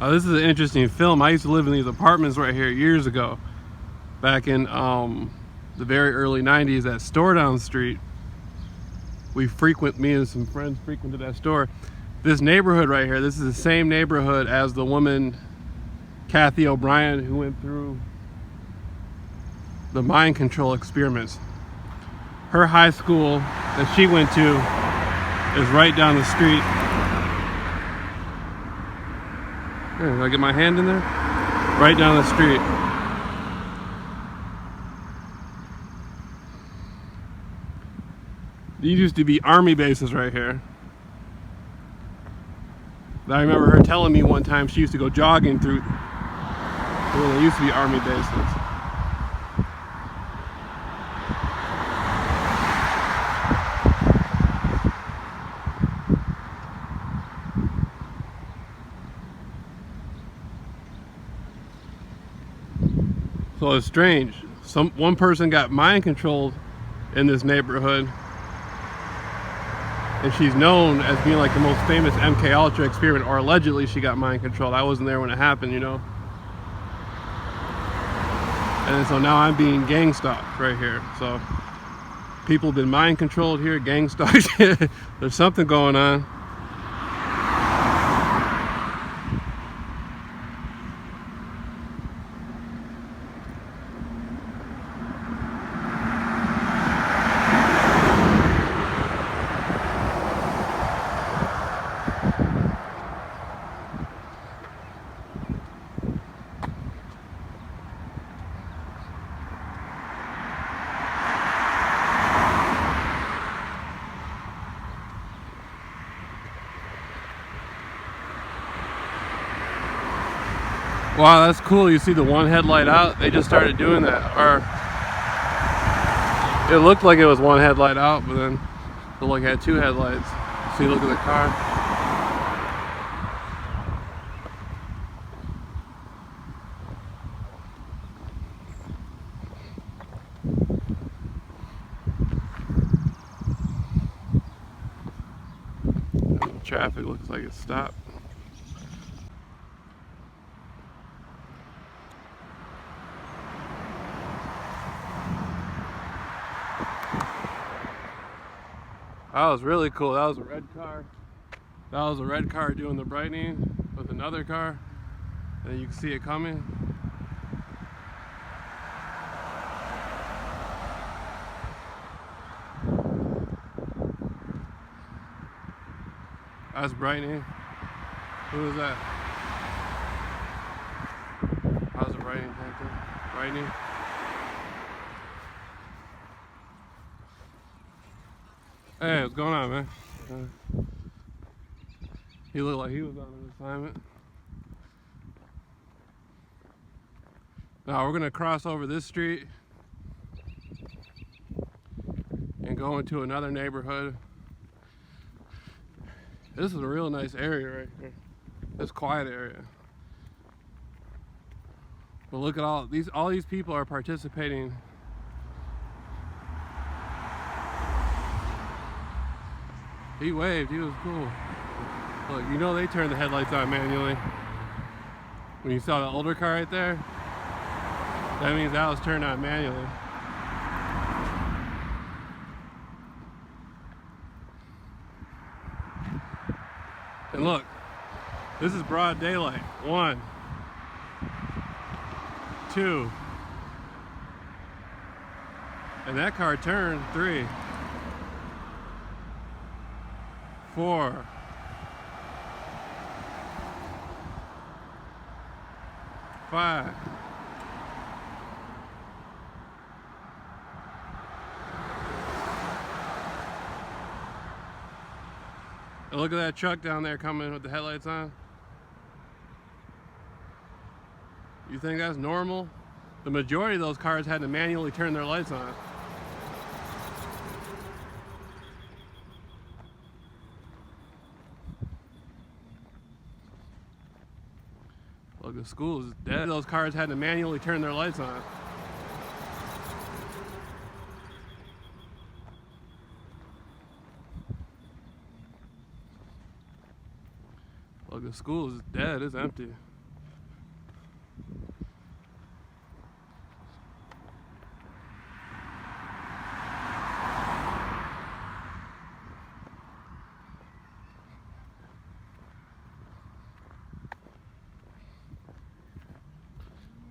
This is an interesting film. I used to live in these apartments right here years ago, back in the very early 90s at Store Down Street. Me and some friends frequented that store. This neighborhood right here, this is the same neighborhood as the woman, Kathy O'Brien, who went through the mind control experiments. Her high school that she went to is right down the street. Did I get my hand in there? Right down the street. These used to be army bases right here. I remember her telling me one time she used to go jogging through where there used to be army bases. So it's strange. One person got mind controlled in this neighborhood, and she's known as being like the most famous MK Ultra experiment, or allegedly she got mind controlled. I wasn't there when it happened, you know. And so now I'm being gang stalked right here. So people have been mind controlled here, gang stalked. There's something going on. Wow, that's cool. You see the one headlight out? They just started doing that. Or it looked like it was one headlight out, but then it looked like it had two headlights. See, look at the car. The traffic looks like it's stopped. That was really cool. That was a red car. That was a red car doing the brightening with another car. And you can see it coming. That's brightening. Who is that? How's the brightening? Brightening. Hey, what's going on, man? He looked like he was on an assignment. Now we're gonna cross over this street and go into another neighborhood. This is a real nice area right here. This quiet area. But look at all these people are participating. He waved, he was cool. Look, you know they turned the headlights on manually. When you saw the older car right there, that means that was turned on manually. And look, this is broad daylight. 1, 2. And that car turned. 3, 4, 5. And look at that truck down there coming with the headlights on. You think that's normal? The majority of those cars had to manually turn their lights on. Look, the school is dead. Those cars had to manually turn their lights on. Look, the school is dead. It's empty.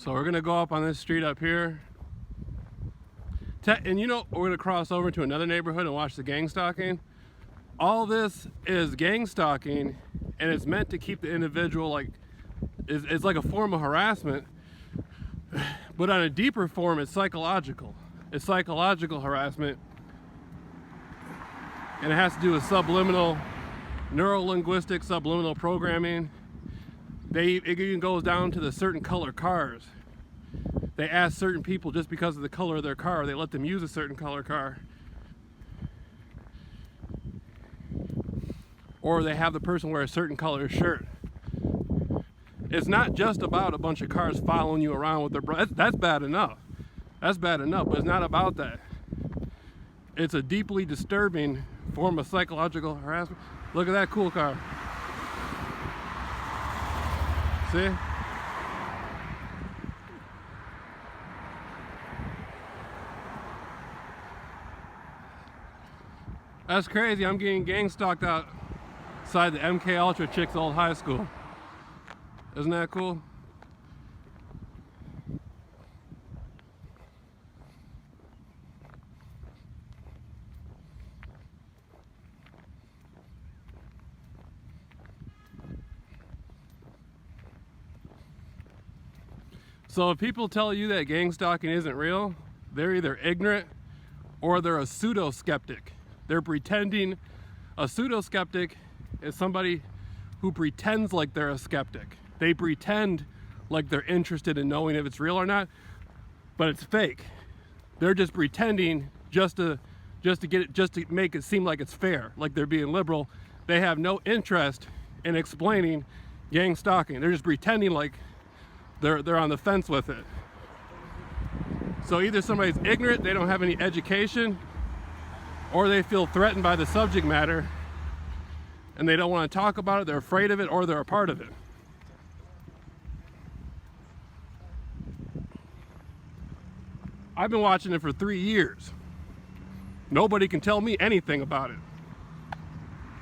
So we're gonna go up on this street up here. And you know, we're gonna cross over to another neighborhood and watch the gang stalking. All this is gang stalking, and it's meant to keep the individual like, it's like a form of harassment, but on a deeper form, it's psychological. It's psychological harassment, and it has to do with subliminal, neuro-linguistic subliminal programming. It even goes down to the certain color cars. They ask certain people just because of the color of their car, they let them use a certain color car. Or they have the person wear a certain color shirt. It's not just about a bunch of cars following you around with their that's bad enough. That's bad enough, but it's not about that. It's a deeply disturbing form of psychological harassment. Look at that cool car. See? That's crazy. I'm getting gang stalked outside the MK Ultra chick's old high school. Isn't that cool? So if people tell you that gang stalking isn't real, they're either ignorant or they're a pseudo-skeptic. They're pretending. A pseudo-skeptic is somebody who pretends like they're a skeptic. They pretend like they're interested in knowing if it's real or not, but it's fake. They're just pretending just to make it seem like it's fair, like they're being liberal. They have no interest in explaining gang stalking. They're just pretending like they're on the fence with it. So either somebody's ignorant, they don't have any education, or they feel threatened by the subject matter and they don't want to talk about it, they're afraid of it, or they're a part of it. I've been watching it for 3 years. Nobody can tell me anything about it.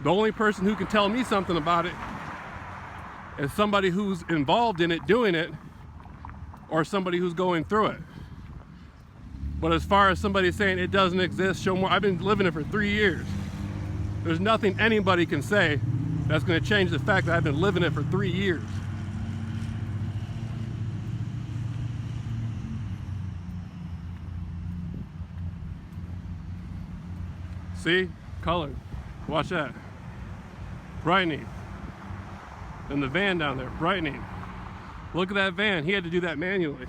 The only person who can tell me something about it is somebody who's involved in it, doing it, or somebody who's going through it. But as far as somebody saying it doesn't exist, show more. I've been living it for 3 years. There's nothing anybody can say that's going to change the fact that I've been living it for 3 years. See? Color. Watch that. Brightening. And the van down there, brightening. Look at that van. He had to do that manually.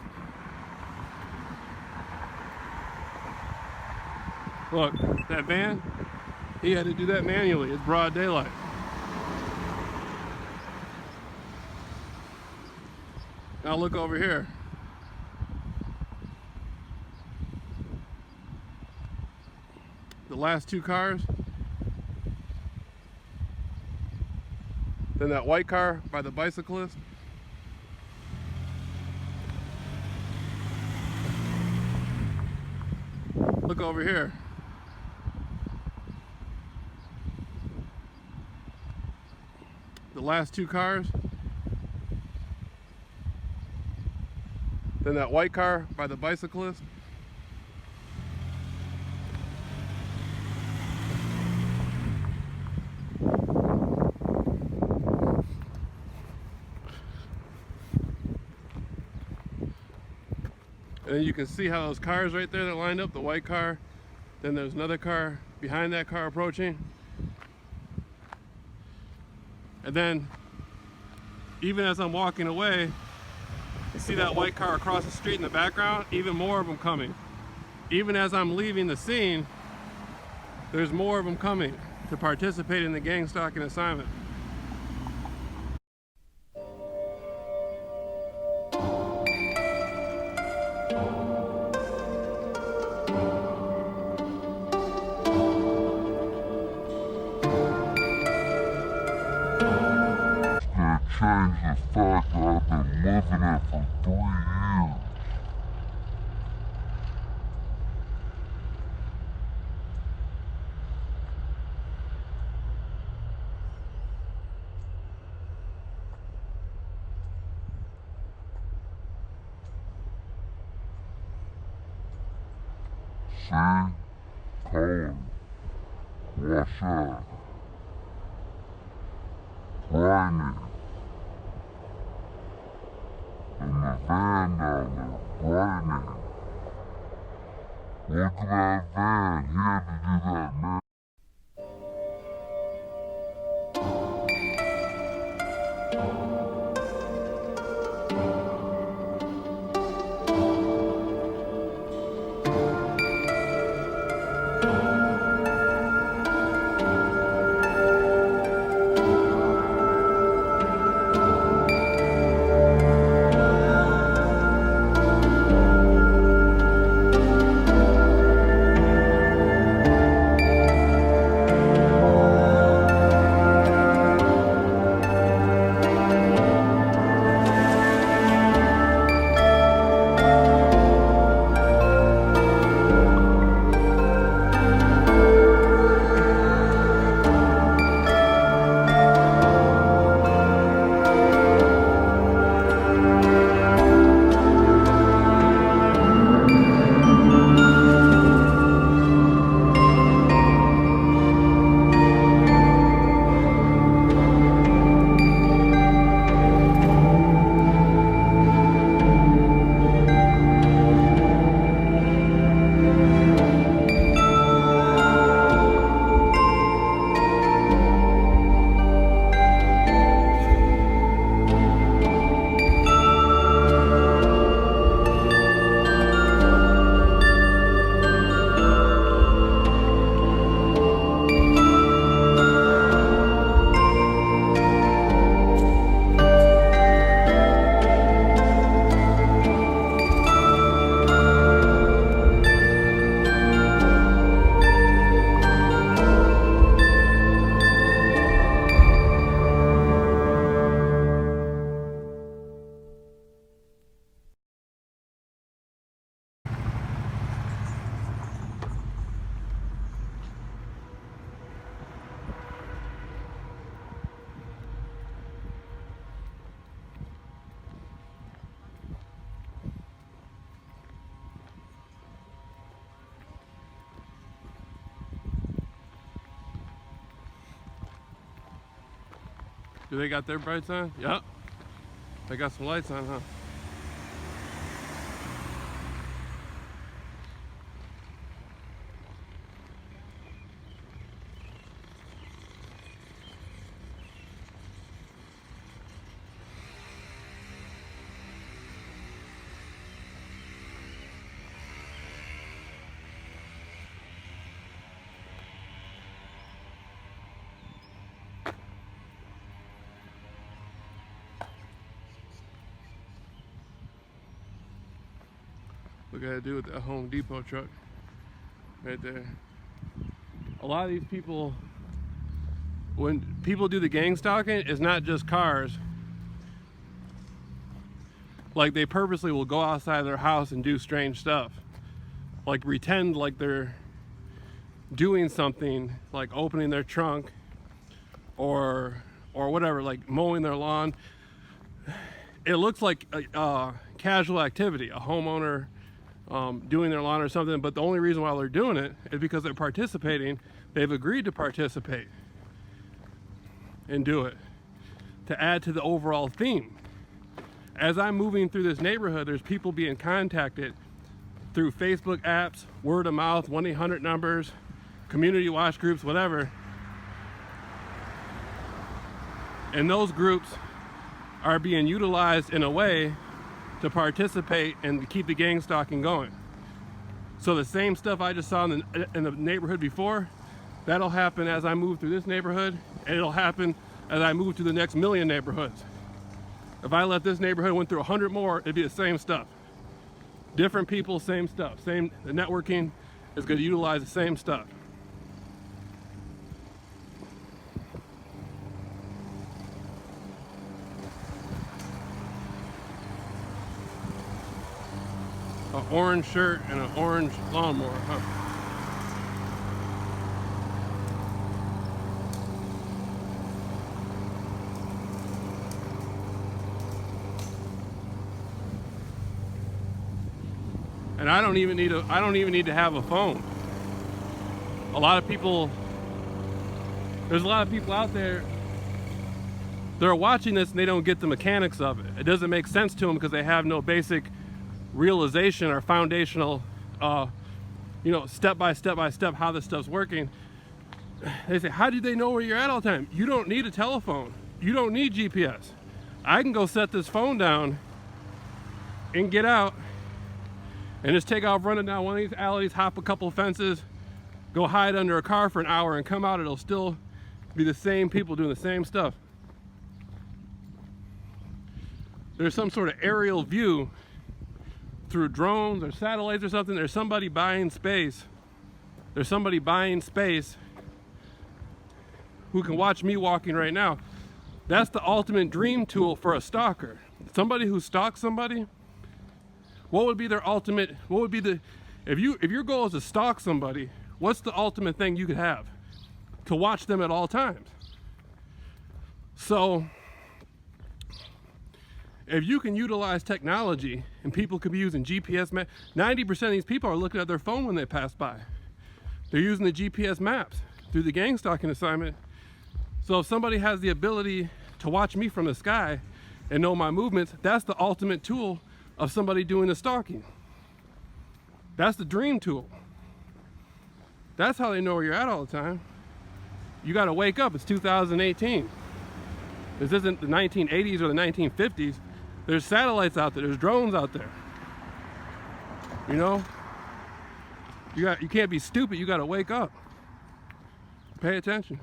Look, that van, he had to do that manually. It's broad daylight. Now look over here. The last two cars. Then that white car by the bicyclist. Look over here. The last two cars. Then that white car by the bicyclist. And you can see how those cars right there that lined up, the white car, then there's another car behind that car approaching. And then, even as I'm walking away, you see that white car across the street in the background, even more of them coming. Even as I'm leaving the scene, there's more of them coming to participate in the gang stalking assignment. Change the fact that I've been living it for 3 years. Colin, watch out. Brian, and the van down there, Brian. Look at that van, he had to do that, man. Do they got their brights on? Yep. They got some lights on, huh? Look at that dude with that Home Depot truck right there. A lot of these people, when people do the gang stalking, it's not just cars. Like, they purposely will go outside their house and do strange stuff. Like, pretend like they're doing something, like opening their trunk or whatever, like mowing their lawn. It looks like a casual activity, a homeowner doing their lawn or something, but the only reason why they're doing it is because they're participating. They've agreed to participate and do it to add to the overall theme. As I'm moving through this neighborhood, there's people being contacted through Facebook apps, word of mouth, 1-800 numbers, community watch groups, whatever. And those groups are being utilized in a way to participate and to keep the gang stalking going. So the same stuff I just saw in the neighborhood before, that'll happen as I move through this neighborhood, and it'll happen as I move to the next 1,000,000 neighborhoods. If I let this neighborhood went through 100 more, it'd be the same stuff. Different people, same stuff. The networking is going to utilize the same stuff. An orange shirt and an orange lawnmower, huh? And I I don't even need to have a phone. A lot of people, there's a lot of people out there, they're watching this and they don't get the mechanics of it. It doesn't make sense to them because they have no basic realization or foundational, you know, step by step how this stuff's working. They say, how do they know where you're at all the time? You don't need a telephone. You don't need GPS. I can go set this phone down and get out and just take off running down one of these alleys, hop a couple fences, go hide under a car for an hour and come out. It'll still be the same people doing the same stuff. There's some sort of aerial view through drones or satellites or something. There's somebody buying space. There's somebody buying space who can watch me walking right now. That's the ultimate dream tool for a stalker. Somebody who stalks somebody, what would be their ultimate, what would be the, if your goal is to stalk somebody, what's the ultimate thing you could have? To watch them at all times. So, if you can utilize technology and people could be using GPS maps, 90% of these people are looking at their phone when they pass by. They're using the GPS maps through the gang stalking assignment. So if somebody has the ability to watch me from the sky and know my movements, that's the ultimate tool of somebody doing the stalking. That's the dream tool. That's how they know where you're at all the time. You gotta wake up, it's 2018. This isn't the 1980s or the 1950s. There's satellites out there, there's drones out there. You know? You can't be stupid, you gotta wake up. Pay attention.